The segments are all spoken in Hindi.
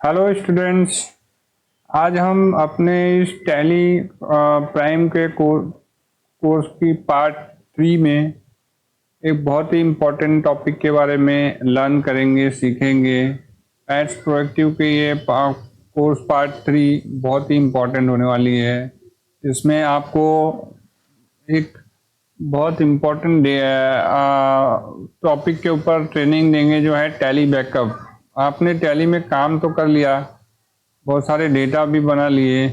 Hello students. आज हम अपने इस टैली प्राइम के कोर्स की पार्ट 3 में एक बहुत ही इम्पोर्टेंट टॉपिक के बारे में लर्न करेंगे, सीखेंगे। एड्स प्रोएक्टिव के ये कोर्स पार्ट 3 बहुत ही इम्पोर्टेंट होने वाली है। इसमें आपको एक बहुत इम्पोर्टेंट टॉपिक के ऊपर ट्रेनिंग देंगे, जो है टैली बैकअप। आपने टैली में काम तो कर लिया, बहुत सारे डेटा भी बना लिए,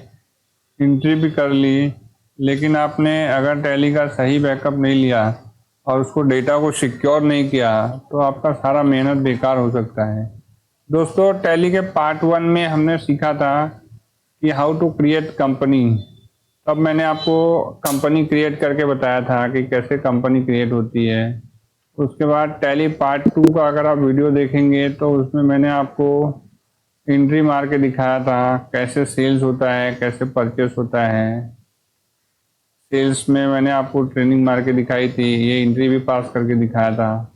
एंट्री भी कर ली, लेकिन आपने अगर टैली का सही बैकअप नहीं लिया और उसको डेटा को सिक्योर नहीं किया तो आपका सारा मेहनत बेकार हो सकता है। दोस्तों, टैली के पार्ट 1 में हमने सीखा था कि हाउ टू क्रिएट कंपनी। तब मैंने आपको कंपनी क्रिएट करके बताया था कि कैसे कंपनी क्रिएट होती है। उसके बाद टैली पार्ट 2 का अगर आप वीडियो देखेंगे तो उसमें मैंने आपको एंट्री मार के दिखाया था कैसे सेल्स होता है, कैसे परचेस होता है। सेल्स में मैंने आपको ट्रेनिंग मार के दिखाई थी, ये एंट्री भी पास करके दिखाया था।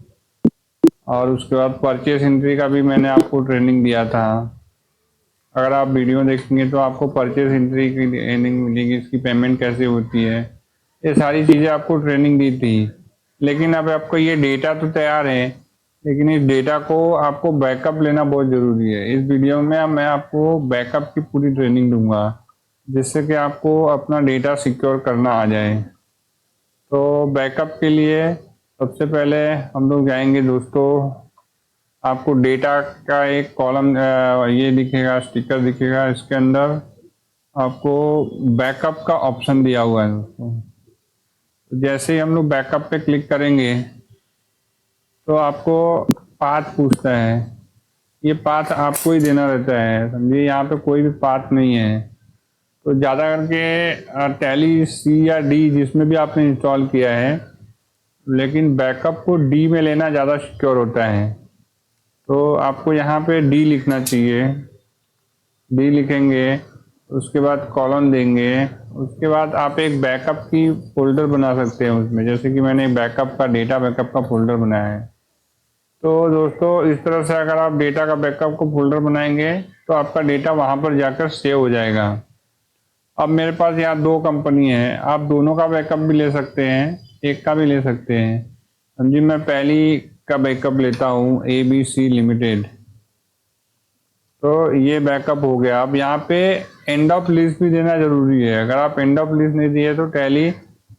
और उसके बाद परचेस एंट्री का भी मैंने आपको ट्रेनिंग दिया था। अगर आप वीडियो देखेंगे तो आपको परचेस एंट्री की ट्रेनिंग मिलेगी, इसकी पेमेंट कैसे होती है, ये सारी चीज़ें आपको ट्रेनिंग दी थी। लेकिन अब आपको ये डेटा तो तैयार है, लेकिन इस डेटा को आपको बैकअप लेना बहुत ज़रूरी है। इस वीडियो में मैं आपको बैकअप की पूरी ट्रेनिंग दूंगा, जिससे कि आपको अपना डेटा सिक्योर करना आ जाए। तो बैकअप के लिए सबसे पहले हम लोग जाएंगे दोस्तों, आपको डेटा का एक कॉलम ये दिखेगा, स्टिकर दिखेगा, इसके अंदर आपको बैकअप का ऑप्शन दिया हुआ है दोस्तों। तो जैसे ही हम लोग बैकअप पे क्लिक करेंगे तो आपको पाथ पूछता है। ये पाथ आपको ही देना रहता है, समझिए यहाँ पे कोई भी पाथ नहीं है। तो ज़्यादा करके टैली सी या डी जिसमें भी आपने इंस्टॉल किया है, लेकिन बैकअप को डी में लेना ज़्यादा सिक्योर होता है। तो आपको यहाँ पे डी लिखना चाहिए। डी लिखेंगे, उसके बाद कॉलम देंगे, उसके बाद आप एक बैकअप की फोल्डर बना सकते हैं उसमें, जैसे कि मैंने बैकअप का डेटा बैकअप का फोल्डर बनाया है। तो दोस्तों, इस तरह से अगर आप डेटा का बैकअप को फोल्डर बनाएंगे तो आपका डेटा वहाँ पर जाकर सेव हो जाएगा। अब मेरे पास यहाँ 2 कंपनी है, आप दोनों का बैकअप भी ले सकते हैं, एक का भी ले सकते हैं। समझिए मैं पहली का बैकअप लेता हूँ, ABC लिमिटेड। तो ये बैकअप हो गया। अब यहाँ पे एंड ऑफ लिस्ट भी देना जरूरी है। अगर आप एंड ऑफ लिस्ट नहीं दिए तो टैली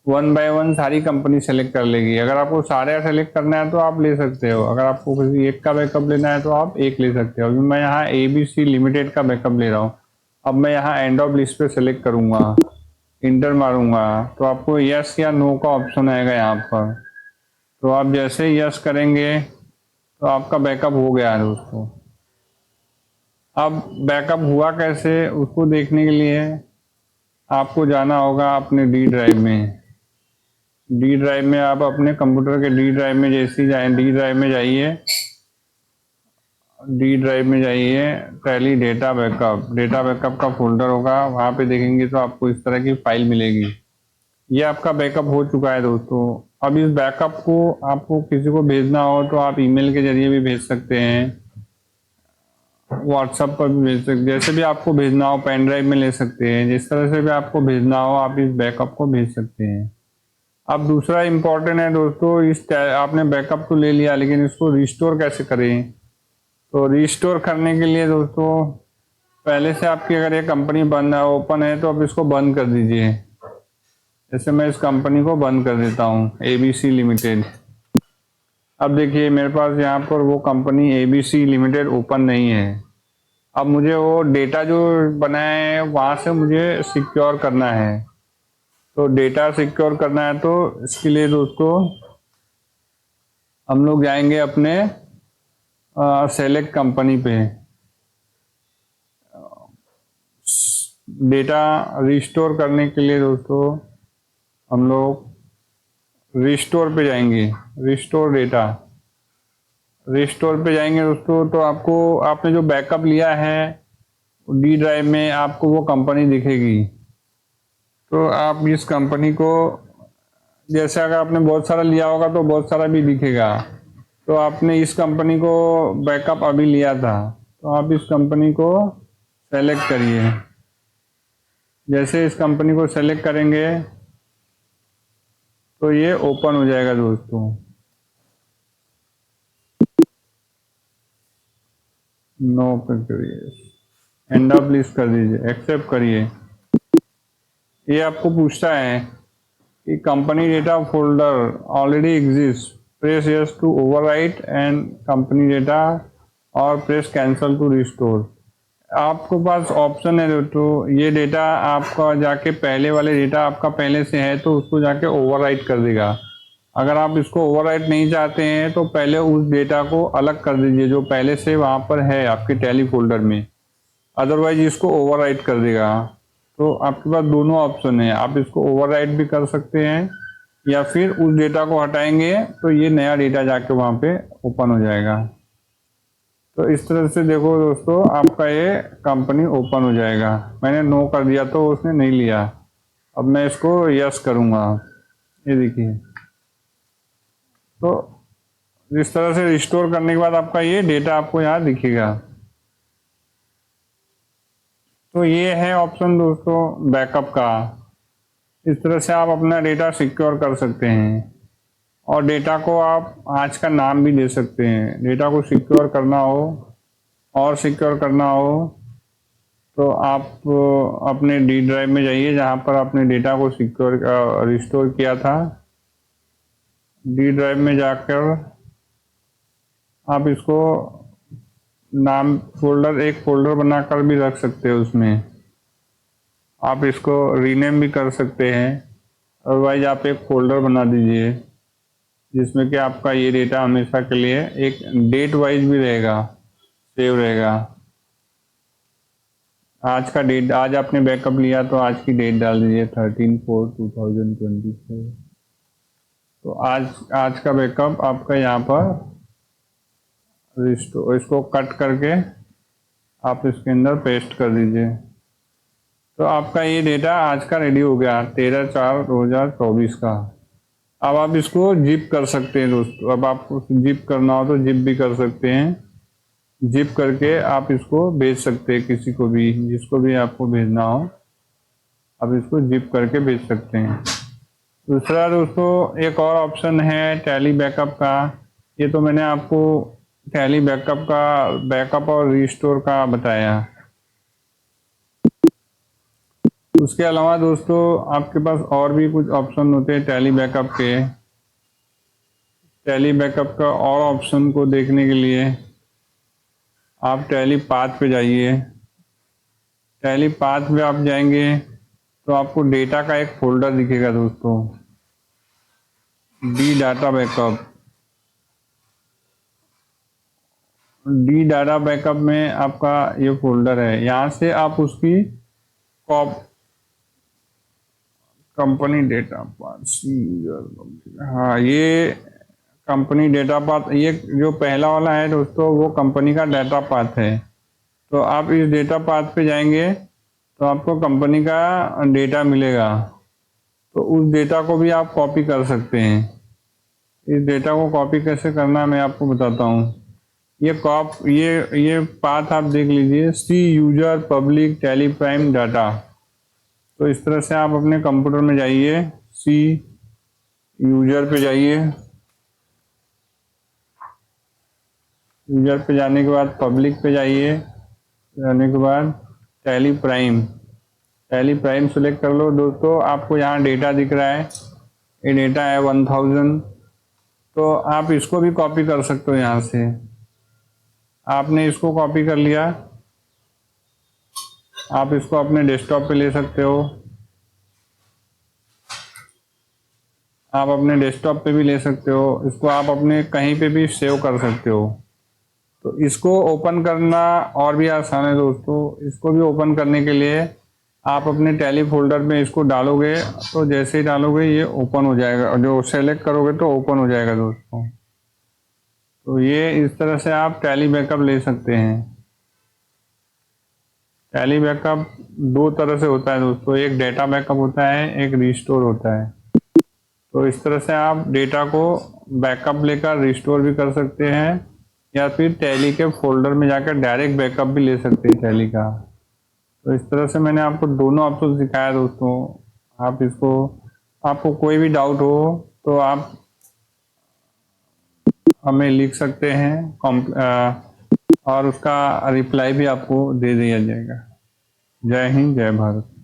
1 बाय 1 सारी कंपनी सेलेक्ट कर लेगी। अगर आपको सारे सेलेक्ट करना है तो आप ले सकते हो, अगर आपको किसी एक का बैकअप लेना है तो आप एक ले सकते हो। अभी मैं यहाँ ABC लिमिटेड का बैकअप ले रहा हूँ। अब मैं यहाँ एंड ऑफ लिस्ट पे सेलेक्ट करूँगा, इंटर मारूंगा, तो आपको यस या नो का ऑप्शन आएगा यहाँ पर। तो आप जैसे यस करेंगे तो आपका बैकअप हो गया है दोस्तों। अब बैकअप हुआ कैसे उसको देखने के लिए आपको जाना होगा अपने डी ड्राइव में। डी ड्राइव में आप अपने कंप्यूटर के डी ड्राइव में जैसे ही जाएं, डी ड्राइव में जाइए, डी ड्राइव में जाइए, टैली डेटा बैकअप का फोल्डर होगा, वहाँ पे देखेंगे तो आपको इस तरह की फाइल मिलेगी। ये आपका बैकअप हो चुका है दोस्तों। अब इस बैकअप को आपको किसी को भेजना हो तो आप ईमेल के जरिए भी भेज सकते हैं, व्हाट्सएप पर भी भेज सकते हैं, जैसे भी आपको भेजना हो, पेन ड्राइव में ले सकते हैं, जिस तरह से भी आपको भेजना हो आप इस बैकअप को भेज सकते हैं। अब दूसरा इम्पोर्टेंट है दोस्तों, आपने बैकअप तो ले लिया, लेकिन इसको रिस्टोर कैसे करें। तो रिस्टोर करने के लिए दोस्तों, पहले से आपकी अगर ये कंपनी बंद है, ओपन है, तो आप इसको बंद कर दीजिए। जैसे मैं इस कंपनी को बंद कर देता हूँ, ABC लिमिटेड। अब देखिए मेरे पास यहाँ पर वो कंपनी ABC लिमिटेड ओपन नहीं है। अब मुझे वो डेटा जो बनाया है वहाँ से मुझे सिक्योर करना है। तो डेटा सिक्योर करना है तो इसके लिए दोस्तों हम लोग जाएंगे अपने सेलेक्ट कंपनी पे। डेटा रिस्टोर करने के लिए दोस्तों हम लोग रिस्टोर पे जाएंगे, रिस्टोर डेटा। रिस्टोर पे जाएंगे दोस्तों तो आपको आपने जो बैकअप लिया है डी ड्राइव में आपको वो कंपनी दिखेगी। तो आप इस कंपनी को, जैसे अगर आपने बहुत सारा लिया होगा तो बहुत सारा भी दिखेगा। तो आपने इस कंपनी को बैकअप अभी लिया था, तो आप इस कंपनी को सेलेक्ट करिए। जैसे इस कंपनी को सेलेक्ट करेंगे तो ये ओपन हो जाएगा दोस्तों। नो पे करिए, एंड अप लिस्ट कर दीजिए, एक्सेप्ट करिए। ये आपको पूछता है कि company data folder already exist, press yes to overwrite and company data और प्रेस कैंसल टू रिस्टोर। आपके पास ऑप्शन है तो ये डेटा आपका जाके पहले वाले डेटा आपका पहले से है तो उसको जाके ओवरराइट कर देगा। अगर आप इसको ओवरराइट नहीं चाहते हैं तो पहले उस डेटा को अलग कर दीजिए जो पहले से वहाँ पर है आपके टैली फोल्डर में, अदरवाइज इसको ओवरराइट कर देगा। तो आपके पास दोनों ऑप्शन है, आप इसको ओवरराइट भी कर सकते हैं या फिर उस डेटा को हटाएंगे तो ये नया डेटा जाके वहाँ पे ओपन हो जाएगा। तो इस तरह से देखो दोस्तों, आपका ये कंपनी ओपन हो जाएगा। मैंने नो कर दिया तो उसने नहीं लिया, अब मैं इसको यस करूँगा। ये देखिए, तो इस तरह से रिस्टोर करने के बाद आपका ये डेटा आपको यहाँ दिखेगा। तो ये है ऑप्शन दोस्तों बैकअप का। इस तरह से आप अपना डेटा सिक्योर कर सकते हैं और डेटा को आप आज का नाम भी दे सकते हैं। डेटा को सिक्योर करना हो और सिक्योर करना हो तो आप अपने डी ड्राइव में जाइए जहाँ पर आपने डेटा को सिक्योर रिस्टोर किया था। डी ड्राइव में जाकर आप इसको नाम फोल्डर, एक फोल्डर बनाकर भी रख सकते हो, उसमें आप इसको रीनेम भी कर सकते हैं। अदरवाइज आप एक फोल्डर बना दीजिए जिसमें कि आपका ये डेटा हमेशा के लिए एक डेट वाइज भी रहेगा, सेव रहेगा। आज का डेट, आज आपने बैकअप लिया तो आज की डेट डाल दीजिए 13/4/2024। तो आज का बैकअप आपका यहाँ पर रिस्टोर, इसको कट करके आप इसके अंदर पेस्ट कर दीजिए। तो आपका ये डेटा आज का रेडी हो गया 13/4/2024 का। अब आप इसको जिप कर सकते हैं दोस्तों। अब आपको जिप करना हो तो जिप भी कर सकते हैं। जिप करके आप इसको भेज सकते हैं किसी को भी, जिसको भी आपको भेजना हो आप इसको जिप करके भेज सकते हैं। दूसरा दोस्तों एक और ऑप्शन है टैली बैकअप का। ये तो मैंने आपको टैली बैकअप का, बैकअप और रिस्टोर का बताया। उसके अलावा दोस्तों आपके पास और भी कुछ ऑप्शन होते हैं टैली बैकअप के। टैली बैकअप का और ऑप्शन को देखने के लिए आप टैली पाथ पे जाइए। टैली पाथ पे आप जाएंगे तो आपको डेटा का एक फोल्डर दिखेगा दोस्तों, D data backup. D data backup में आपका ये फोल्डर है। यहाँ से आप उसकी कंपनी डेटा पाथ, हाँ ये कंपनी डेटा पाथ, ये जो पहला वाला है दोस्तों वो कंपनी का डेटा पाथ है। तो आप इस डेटा पाथ पे जाएंगे तो आपको कंपनी का डेटा मिलेगा। तो उस डेटा को भी आप कॉपी कर सकते हैं। इस डेटा को कॉपी कैसे करना है मैं आपको बताता हूँ। ये पाथ आप देख लीजिए, see user public Tally Prime data. तो इस तरह से आप अपने कंप्यूटर में जाइए, सी यूजर पे जाइए। यूजर पे जाने के बाद पब्लिक पे जाइए, जाने के बाद tally prime, tally prime select कर लो दोस्तों। आपको यहाँ डेटा दिख रहा है, ये डेटा है 1000। तो आप इसको भी कॉपी कर सकते हो। यहाँ से आपने इसको कॉपी कर लिया, आप इसको अपने डेस्कटॉप पे ले सकते हो, आप अपने डेस्कटॉप पे भी ले सकते हो। इसको आप अपने कहीं पे भी सेव कर सकते हो। तो इसको ओपन करना और भी आसान है दोस्तों। इसको भी ओपन करने के लिए आप अपने टैली फोल्डर में इसको डालोगे तो जैसे ही डालोगे ये ओपन हो जाएगा, जो सेलेक्ट करोगे तो ओपन हो जाएगा दोस्तों। तो ये इस तरह से आप टैली बैकअप ले सकते हैं। टैली बैकअप दो तरह से होता है दोस्तों, एक डेटा बैकअप होता है, एक रिस्टोर होता है। तो इस तरह से आप डेटा को बैकअप लेकर रिस्टोर भी कर सकते हैं या फिर टैली के फोल्डर में जाकर डायरेक्ट बैकअप भी ले सकते हैं टैली का। तो इस तरह से मैंने आपको दोनों ऑप्शन सिखाया दोस्तों। आप इसको, आपको कोई भी डाउट हो तो आप हमें लिख सकते हैं, और उसका रिप्लाई भी आपको दे दिया जाएगा। जय हिंद, जय भारत।